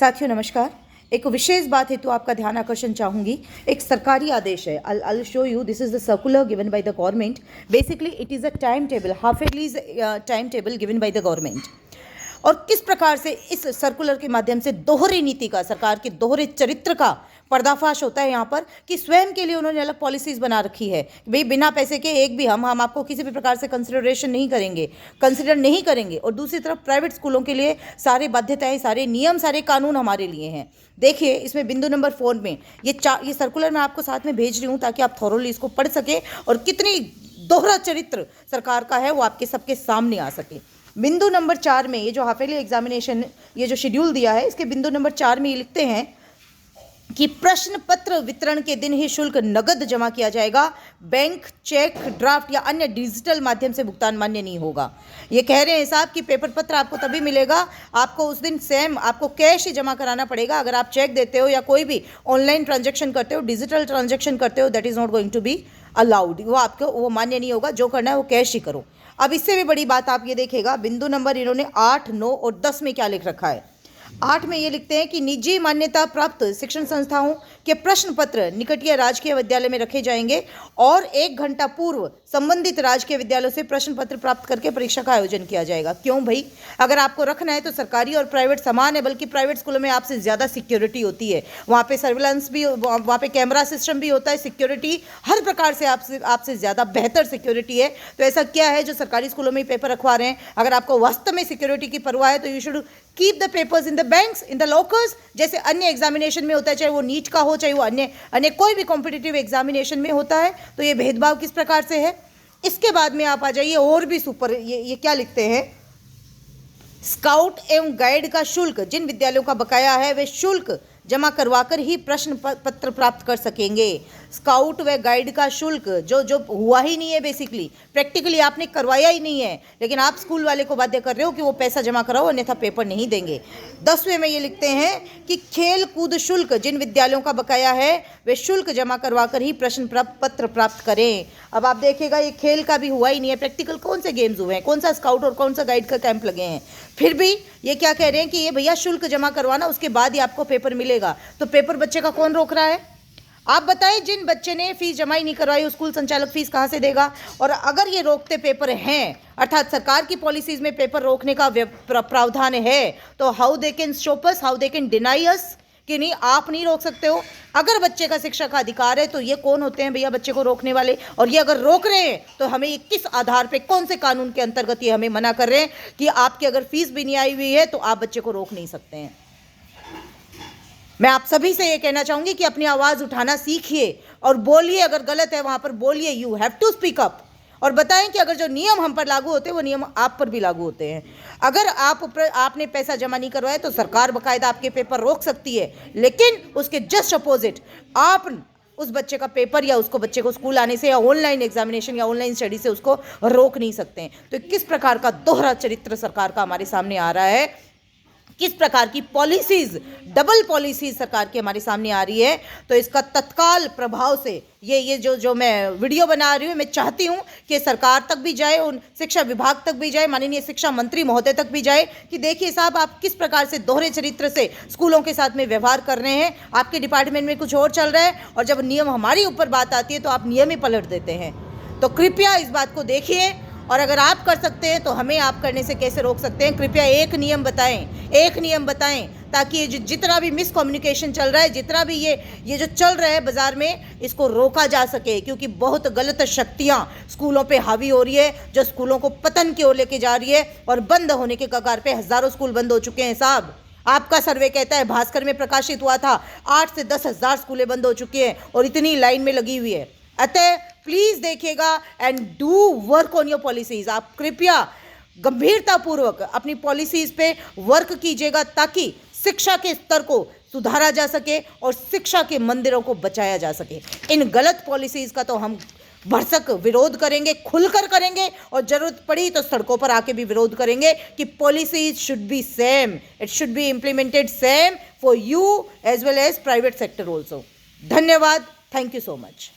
साथियों नमस्कार। एक विशेष बात हेतु आपका ध्यान आकर्षण चाहूँगी। एक सरकारी आदेश है। I'll show you. This is the circular given by the government. Basically it is a timetable, half-yearly timetable given by the government. और किस प्रकार से इस सर्कुलर के माध्यम से दोहरी नीति का, सरकार के दोहरे चरित्र का पर्दाफाश होता है यहाँ पर कि स्वयं के लिए उन्होंने अलग पॉलिसीज़ बना रखी है। भाई बिना पैसे के एक भी हम आपको किसी भी प्रकार से कंसिडर नहीं करेंगे। और दूसरी तरफ प्राइवेट स्कूलों के लिए सारे बाध्यताएं, सारे नियम, सारे कानून हमारे लिए हैं। देखिए इसमें बिंदु नंबर 4 में ये सर्कुलर मैं आपको साथ में भेज रही हूँ ताकि आप थॉरोली इसको पढ़ सके और कितनी दोहरा चरित्र सरकार का है वो आपके सबके सामने आ सके। बिंदु नंबर 4 में ये जो हाफ ईयरली एग्जामिनेशन, ये जो शेड्यूल दिया है, इसके बिंदु नंबर 4 में ये लिखते हैं कि प्रश्न पत्र वितरण के दिन ही शुल्क नगद जमा किया जाएगा। बैंक, चेक, ड्राफ्ट या अन्य डिजिटल माध्यम से भुगतान मान्य नहीं होगा। ये कह रहे हैं साहब कि पेपर पत्र आपको तभी मिलेगा, आपको उस दिन सेम आपको कैश ही जमा कराना पड़ेगा। अगर आप चेक देते हो या कोई भी ऑनलाइन ट्रांजेक्शन करते हो, डिजिटल ट्रांजेक्शन करते हो, that is not going to be allowed. वो मान्य नहीं होगा। जो करना है वो कैश ही करो। अब इससे भी बड़ी बात आप ये देखिएगा, बिंदु नंबर इन्होंने 8, 9 और 10 में क्या लिख रखा है। 8 में ये लिखते हैं कि निजी मान्यता प्राप्त शिक्षण संस्थाओं के प्रश्न पत्र निकटीय राजकीय विद्यालय में रखे जाएंगे और 1 घंटा पूर्व संबंधित राजकीय विद्यालयों से प्रश्न पत्र प्राप्त करके परीक्षा का आयोजन किया जाएगा। क्यों भाई? अगर आपको रखना है तो सरकारी और प्राइवेट समान है, बल्कि प्राइवेट स्कूलों में आपसे ज़्यादा सिक्योरिटी होती है। वहाँ पे सर्विलांस भी, वहाँ पे कैमरा सिस्टम भी होता है, सिक्योरिटी हर प्रकार से आपसे ज़्यादा बेहतर सिक्योरिटी है। तो ऐसा क्या है जो सरकारी स्कूलों में पेपर रखवा रहे हैं? अगर आपको वास्तव में सिक्योरिटी की परवाह है तो you should keep the papers in the banks, in the lockers, जैसे अन्य एग्जामिनेशन में होता है, चाहे वो नीट का हो, चाहे वो अन्य कोई भी कॉम्पिटिटिव एग्जामिनेशन में होता है। तो ये भेदभाव किस प्रकार से है। इसके बाद में आप आ जाइए और भी सुपर, ये क्या लिखते हैं, स्काउट एवं गाइड का शुल्क जिन विद्यालयों का बकाया है वे शुल्क जमा करवाकर ही प्रश्न पत्र प्राप्त कर सकेंगे। स्काउट व गाइड का शुल्क जो हुआ ही नहीं है, बेसिकली प्रैक्टिकली आपने करवाया ही नहीं है, लेकिन आप स्कूल वाले को बाध्य कर रहे हो कि वो पैसा जमा कराओ अन्यथा पेपर नहीं देंगे। 10वें में ये लिखते हैं कि खेल कूद शुल्क जिन विद्यालयों का बकाया है वे शुल्क जमा करवाकर ही प्रश्न पत्र प्राप्त करें। अब आप देखिएगा ये खेल का भी हुआ ही नहीं है। प्रैक्टिकल कौन से गेम्स हुए हैं, कौन सा स्काउट और कौन सा गाइड का कैंप लगे हैं, फिर भी ये क्या कह रहे हैं कि ये भैया शुल्क जमा करवाना, उसके बाद ही आपको पेपर मिलेगा। तो पेपर बच्चे का कौन रोक रहा है? आप बताएं। जिन बच्चे ने फीस जमा ही नहीं करवाई, स्कूल संचालक फीस कहाँ से देगा? और अगर ये रोकते पेपर हैं, अर्थात सरकार की पॉलिसीज में पेपर रोकने का प्रावधान है, तो how they can stop us, how they can deny us कि नहीं, आप नहीं रोक सकते हो। अगर बच्चे का शिक्षा का अधिकार है तो ये कौन होते हैं भैया बच्चे को रोकने वाले? और ये अगर रोक रहे हैं तो हमें ये किस आधार पे, कौन से कानून के अंतर्गत ये हमें मना कर रहे हैं कि आपकी अगर फीस भी नहीं आई हुई है तो आप बच्चे को रोक नहीं सकते हैं। मैं आप सभी से ये कहना चाहूंगी कि अपनी आवाज़ उठाना सीखिए और बोलिए। अगर गलत है वहाँ पर बोलिए। You have to speak up और बताएं कि अगर जो नियम हम पर लागू होते हैं वो नियम आप पर भी लागू होते हैं। अगर आपने पैसा जमा नहीं करवाया तो सरकार बाकायदा आपके पेपर रोक सकती है, लेकिन उसके जस्ट अपोजिट आप उस बच्चे का पेपर या उसको बच्चे को स्कूल आने से या ऑनलाइन एग्जामिनेशन या ऑनलाइन स्टडी से उसको रोक नहीं सकते हैं। तो किस प्रकार का दोहरा चरित्र सरकार का हमारे सामने आ रहा है, किस प्रकार की पॉलिसीज, डबल पॉलिसीज सरकार की हमारे सामने आ रही है। तो इसका तत्काल प्रभाव से ये जो मैं वीडियो बना रही हूँ, मैं चाहती हूँ कि सरकार तक भी जाए, उन शिक्षा विभाग तक भी जाए, माननीय शिक्षा मंत्री महोदय तक भी जाए कि देखिए साहब आप किस प्रकार से दोहरे चरित्र से स्कूलों के साथ में व्यवहार कर रहे हैं। आपके डिपार्टमेंट में कुछ और चल रहा है और जब नियम हमारी ऊपर बात आती है तो आप नियम ही पलट देते हैं। तो कृपया इस बात को देखिए और अगर आप कर सकते हैं तो हमें आप करने से कैसे रोक सकते हैं। कृपया एक नियम बताएं ताकि ये जितना भी मिसकम्युनिकेशन चल रहा है, जितना भी ये जो चल रहा है बाजार में, इसको रोका जा सके। क्योंकि बहुत गलत शक्तियां स्कूलों पे हावी हो रही है जो स्कूलों को पतन की ओर लेके जा रही है और बंद होने के कगार पे हज़ारों स्कूल बंद हो चुके हैं साहब। आपका सर्वे कहता है, भास्कर में प्रकाशित हुआ था, 8 से 10 हज़ार स्कूलें बंद हो चुकी हैं और इतनी लाइन में लगी हुई है। अतः प्लीज देखिएगा and do work on your policies. आप कृपया गंभीरतापूर्वक अपनी पॉलिसीज पे वर्क कीजिएगा ताकि शिक्षा के स्तर को सुधारा जा सके और शिक्षा के मंदिरों को बचाया जा सके। इन गलत पॉलिसीज का तो हम भरसक विरोध करेंगे, खुलकर करेंगे और जरूरत पड़ी तो सड़कों पर आके भी विरोध करेंगे कि policies should be same, it should be implemented same for you as well as private sector also. धन्यवाद। Thank you so much.